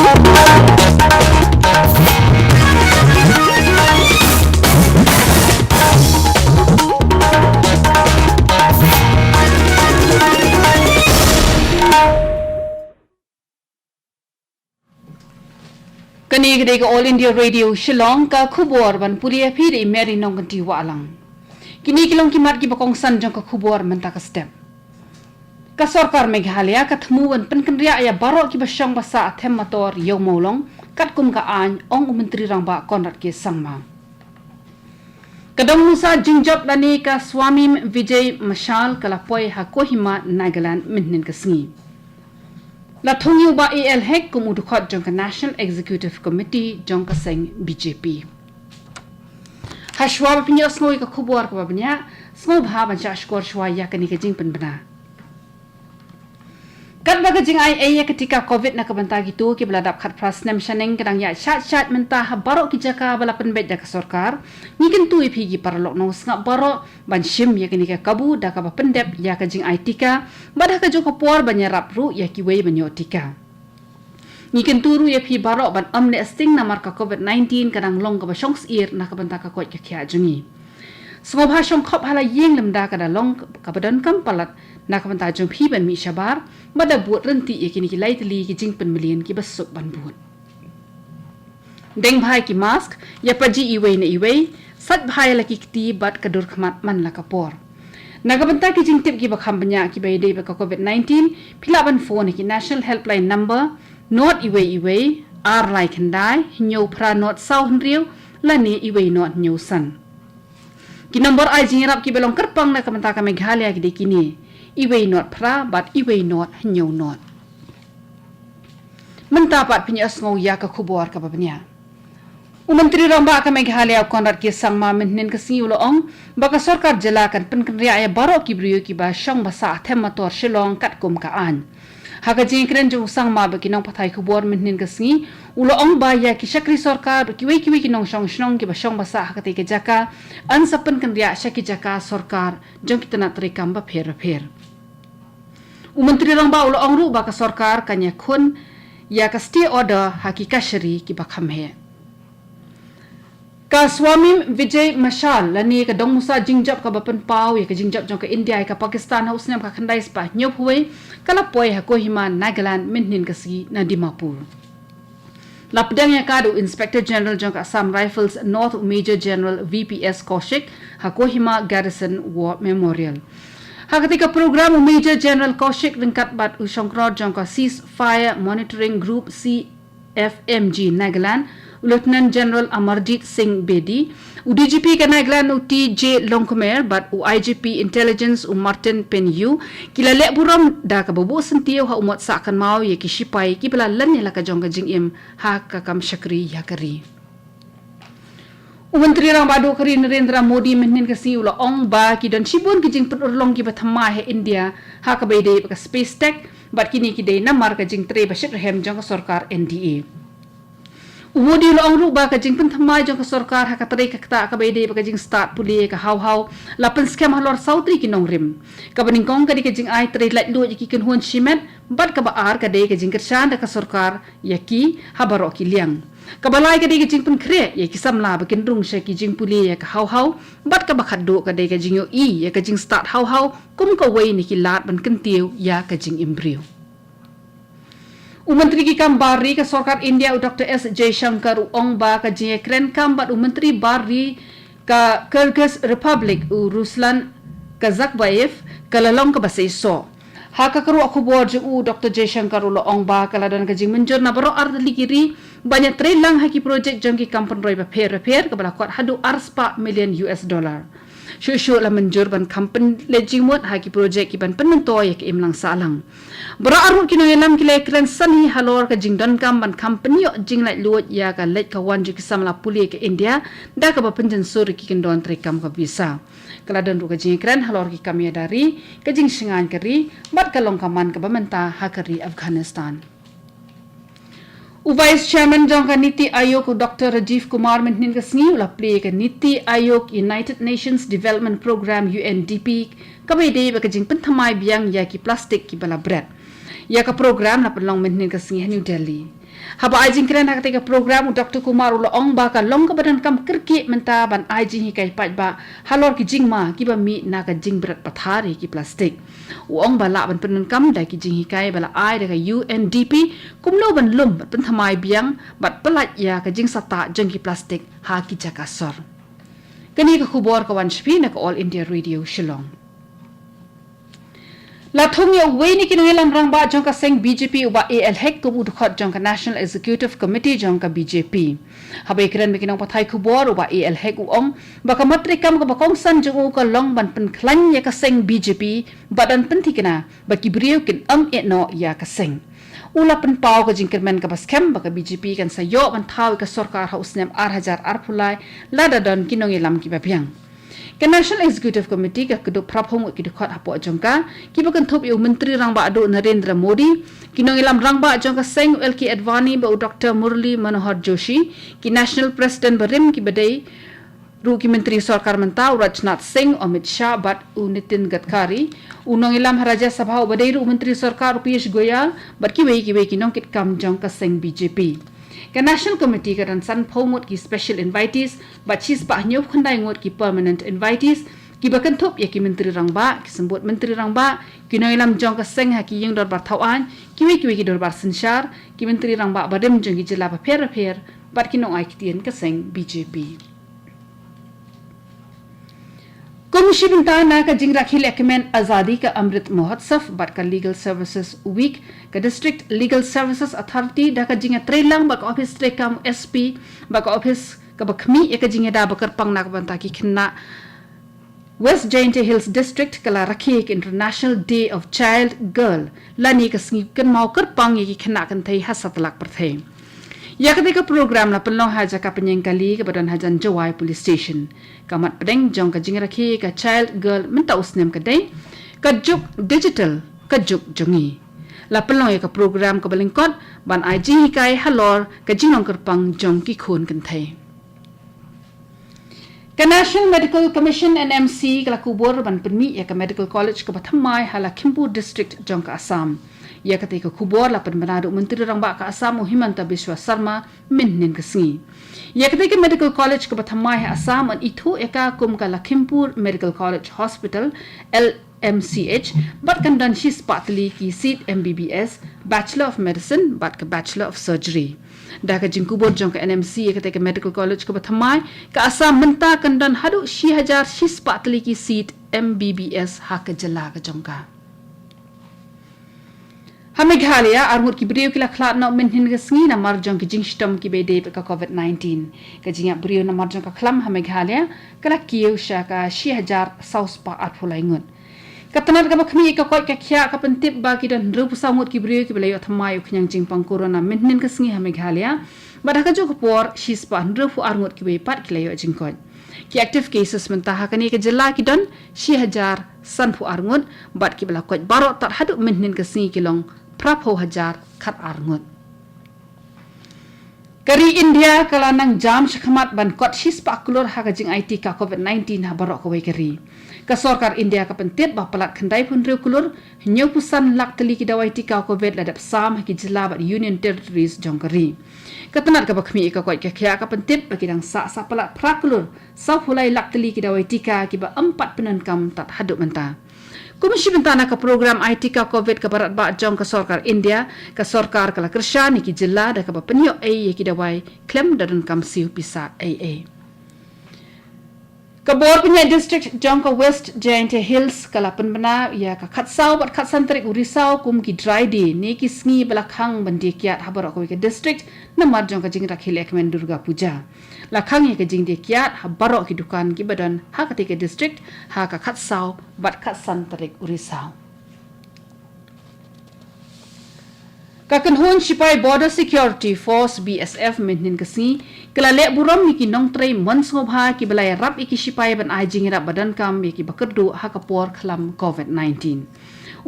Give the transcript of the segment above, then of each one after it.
Kini ke All India Radio Shillong ka khubor ban puria phiri meri nongkanti walang. Kini kilong kimat ki bakong san jong ka khubor menta ka step. Ka sarkar Meghalaya ka thmuan penkendria ya barok ki basyang basa athem motor yo molong kat kum ka an ong menteri rangba konrat ke sangma. Kadang musa jingjop lani ka Swami Vijay Mashal kalapoi ha Kohima Nagaland minnin ka sngi. La thongiu ba AL hek kum udukot jong ka National Executive Committee jong ka seng BJP. Hashwa pinya snoi ka khubor ka babnya snoi bha ban cha skor shwa ya kani ka jing penbena. Kat baga jing ai ya ketika COVID na kabanta gitu ki beladap khat prasnem shaneng kadang ya chat menta ha barok ki jaka bala penbet da ka sarkar ngiken tu ipi gi parlok no snga barok ban shim ya kani ka kabu da ka pendep ya ka jing ai tika badah ka joko por banyarap ru ya ki wei banyo tika ngiken tu ru ya pi barok ban amne sting na marka COVID-19 kadang long ka ba shongs ir na kabanta ka kot ka kya jungi Semua shong khop hala yeng lemda kada long kabadan kam palat na kabanta jong phi ban mi shabar bada buat renti yakini ki laitli ki jing pen million ki basuk ban buat deng bhai ki mask ya paji iwei na iwei sat bhai la ki kti bat kadur khmat man la kapor na kabanta ki jing tip ki bakham banya ki bai dei ba COVID-19 phila ban phone ki national helpline number not iwei iwei ar lai khandai nyo phra not sau hnriu la ni iwei not nyo san ki nombor ai jingrap ki belong kerpang na kamanta ka Meghalaya ki dekini iwei not phra but iwei not nyo not mentapat pinya sngo ya ka khubor ka babnya Menteri ramba ka Meghalaya konrat ki sangma minnin ka siulong baka sarkar jelakan penkria ya barok ki briyo ki ba shang basa them motor Shillong kat kum ka an haka jingkren jong sangma ba kinong pathai khubor minnin ka singi ulong ba ya ki shakri sarkar ki wei kinong shong shnong ki ba shong basa haka te ke jaka an sapen kan ria shaki jaka sarkar jong kitana trikam ba pher Menteri ramba ulong ru ba ka sarkar kanya khun ya ka stay order hakika shari ki ba khamhe ka Swami Vijay Mashal lani ka dong musa jingjap ka bapan pau ya ka jingjap jong ka India ka Pakistan haus nem ka khandai spa nyop huai kala poi ha Kohima Nagaland minhin ka si na Dimapur lapdang ya kadu Inspector General jong ka Assam Rifles North Major General VPS Kaushik ha Kohima Garrison War Memorial ha ketika program Major General Kaushik ringkat bat usongkrod jong ka Ceasefire Monitoring Group CFMG Nagaland Lieutenant General Amarjit Singh Bedi, UDGP ka Nagaland TJ Longkomer, but IGP Intelligence Martin Penyu, kilale buram da ka babu sentiyo ha umot sa akan mau ye kishipai kibalalan nila ka jong ka jingim ha kakam shakri yakari. Menteri rang badu kari Narendra Modi minhin kasi ula ong ba ki don shibun ki jing perulong ki bathama he India ha ka baide ka space tech but kini ki dei namar ka jing tre bashit rehem jong ka sarkar NDA. Umudi lo ang ruba ka jing penthamai jong ka sarkar ha ka tare ka kta ka baide ka jing start puli ka haw lapan scam halor sautri ki nong rim ka baning kong ka di ka jing ai tare lat lo ki kan huan shimet bat ka baar ka de ka jing kersan da ka sarkar yaki ha baro ki liang ka balai ka de ka jing pen kre ya ki samla ba kin rung she ki jing puli ya ka haw bat ka bakhat do ka de ka jing yo i ya ka jing start haw kum ka wei ni ki lat ban kentiu ya ka jing embryo Menteri ki kam bari ka sarkar India Dr. S. Jaishankar ong ba ka jie kren kam bat Menteri bari ka Kyrgyz Republic Ruslan Kazakbayev kalalong ka basay so ha ka karu aku bor je Dr. Jaishankar ong ba kaladan ka jing menjur na baro ar ligiri banyak tre lang ha ki project jong ki kampan roi ba pher ka bala kwat hadu arspa million US dollar Shushu la menjur ban kampen lejimut ha ki project ki ban penento ya ki imlang salang Bro arut kino yelam kile kren sani halor ka jingdon kam ban company yo jing lai luot ya ka let ka wan jiki samla puli ke India da ka ba penjen suri ki kendon tre kam ka visa kala dan ru ka jing kren halor ki kam ya dari ka jing singan kari bat ka long kaman ka ba menta ha kari Afghanistan Vice Chairman jong ka Niti Ayog Dr. Rajiv Kumar minhin ka sngi ula play ka Niti Ayog United Nations Development Program UNDP ka baide ba ka jing penthamai biang ya ki plastic ki bala bread Ya ka program na penlong menhin ka singih New Delhi. Haba ajing kren ha ketika program Dr. Kumar ulo ong ba ka long ka badan kam kirki menta ban ajing hi kai pat ba halor ki jing ma ki ba mi na ka jing berat pathari ki plastik. Uong ba la ban penun kam da ki jing hi kai bala ai da ka UNDP kumlo ban lum ban thamai biang bat pelat ya ka jing sata jeng ki plastik ha ki jakasor. Kani ka khubor ka wan shpi na ka All India Radio Shillong. La thong ya weni kinungilam rangba jong ka seng BJP uba AL hek kum udkhot jong ka National Executive Committee jong ka BJP. Habai kren mekinong pathai khubor uba AL hek uong baka matri kam ka bakong san jong u ka long ban pen khlan ya ka seng BJP badan pentikina baki brio kin no ya ka seng. Ula pen pau ka jingkermen ka baskem baka BJP kan sayo ban thaw ka sarkar haus nem 8,000 arpulai lada don kinungilam ki babiang. Ke National Executive Committee ka keduk praphong ki dekhot apo jongka ki bakan thop yu menteri rangba adu Narendra Modi kinong ilam rangba jongka seng LK Advani ba Dr. Murli Manohar Joshi ki National President barim ki badai ru ki menteri sarkar menta Rajnath Singh Amit Shah bat Nitin Gadkari unong ilam Raja Sabha badai ru menteri sarkar Piyush Goyal bat ki wei kinong kit kam jongka seng BJP. Ke National Committee ka dan san phomot ki special invitees bat chis pa nyop khandai ngot ki permanent invitees ki bakan thop ya ki menteri rangba ki sembut menteri rangba ki noilam jong ka seng ha ki yeng dor bar thawan ki ki dor bar sensyar ki menteri rangba badem jong ki jela pa pher bat ki nong ai ki tien ka seng BJP. Komisi Bintana ka jing rakhil ekmen Azadi ka Amrit Mahotsav bat ka Legal Services Week ka District Legal Services Authority da ka jinga trelang bak office trekam SP bak office ka bakmi ka jinga da bakar pangna ka banta ki khna West Giant Hills District kala rakhi ka International Day of Child Girl lani ka sngi kan mau kar pang ki khna kan thai hasatlak perthai. Ya ketika program la penlong haja ka penyengkali ke badan hajan Jawai Police Station. Kamat pedeng jong ka jingrakhi ka child girl menta usnem kedai ka juk digital ka juk jongi. La penlong ya ka program ka balingkot ban IG kai halor ka jinong kerpang jong ki khun kan thai. Ka National Medical Commission NMC kala kubur ban penmi ya ka Medical College ka Bathamai hala Khimpu District jong ka Assam. Ya ketika kubur lapan menadu menteri rangba ka Assam Himanta Biswa Sarma minnin kesingi. Ya ketika Medical College ke Bathamai Assam an itu eka kum ka Lakhimpur Medical College Hospital LMCH bat kan dan shis patli ki seat MBBS Bachelor of Medicine bat ke Bachelor of Surgery. Dah ka jingkubur jong ka NMC ya ketika Medical College ke Bathamai ka Assam menta kan dan hadu 6,000 shis patli ki seat MBBS ha ke jela ka jongka. Meghalaya armut ki brio kila khlat na menhin ka sngi na marjong ki jingstom ki bede ka COVID-19 ka jinga brio na marjong ka khlam Meghalaya kala kieu sha ka 6,000 saus pa atfulai ngut ka tanar ka bakhmi ka koi ka khya ka pentip ba ki dan rup samut ki brio ki belayo thamai khnyang jingpang corona menhin ka sngi Meghalaya bada ka jok por shispa rup armut ki be pat ki layo jingkoi ki active cases mentaha kani ka jela ki don 6,000 sanfu arngut bat ki bela koi barot tar hadu menhin ka sngi kilong Prapo hajar khat arngut. Kari India kala nang jam shakamat ban kot shis pa kulur ha ka jing IT ka COVID-19 ha barok ka wei kari. Ka sarkar India ka pentit ba palat khandai pun riu kulur nyu pusan lak teli ki dawai tika COVID ladap sam ha ki jila ba Union Territories jong kari. Katanat ka bakhmi ka koi ka khya ka pentit ba kidang sa palat prakulur sa hulai lak teli ki dawai tika ki ba 4 penankam tat haduk menta. Komisi Bintana ka program IT ka COVID ka barat ba jong ka sarkar India ka sarkar kala kersha ni ki jilla da ka ba penyo ai ki dawai klem dadun kam siu pisa AA. Ka bor punya district jong ka West Giant Hills kala penbena ya ka khatsau bat khatsantarik urisau kum ki dry day ni ki sngi belakhang bandi kiat habar ka district namar jong ka jingra khilek men Durga Puja. Lakhang ya ka jing de kiat habar ki dukan ki badan ha ka ke district ha ka khatsau bat khatsantarik urisau. Kakanhon Sipai Border Security Force BSF menhin kasi kelale buram ki nong tray monsngobha ki belai rap iki sipai ban ajing rap badan kam ki bakerdu ha kapor khlam COVID-19.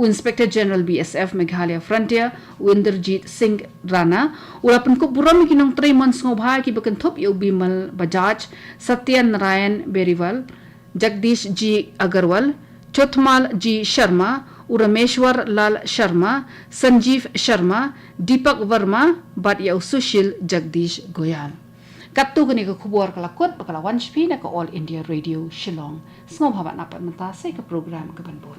Inspector General BSF Meghalaya Frontier Winderjit Singh Rana ulapan ko buram ki nong tray monsngobha ki bakenthop yu Bimal Bajaj Satyan Narayan Beriwal Jagdish G Agarwal Chotmal G Sharma Urameshwar Lal Sharma, Sanjeev Sharma, Deepak Verma, bat yau Sushil Jagdish Goyal. Katu kini ke kubur kelakut bakal wanshpi na ke All India Radio Shillong. Semua habat napat mentasi ke program ke Banbun.